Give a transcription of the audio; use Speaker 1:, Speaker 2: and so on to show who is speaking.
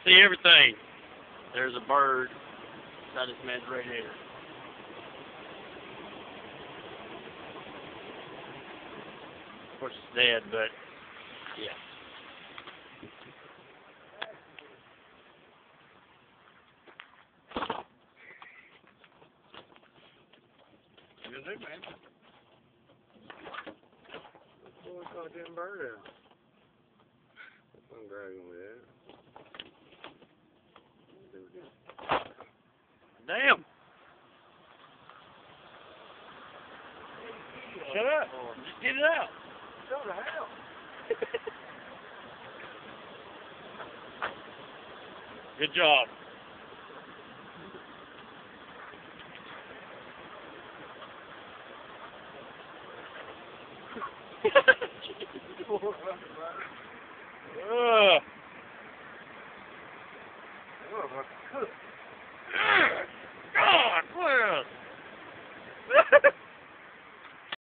Speaker 1: see everything. There's a bird inside this man's radiator. Of course, it's dead, but yeah.
Speaker 2: Good day, man. Boy, caught that bird out. I'm dragging with that.
Speaker 1: Damn.
Speaker 2: Shut up.
Speaker 1: Just get it out.
Speaker 2: Shut the hell.
Speaker 1: Good job.
Speaker 2: Oh,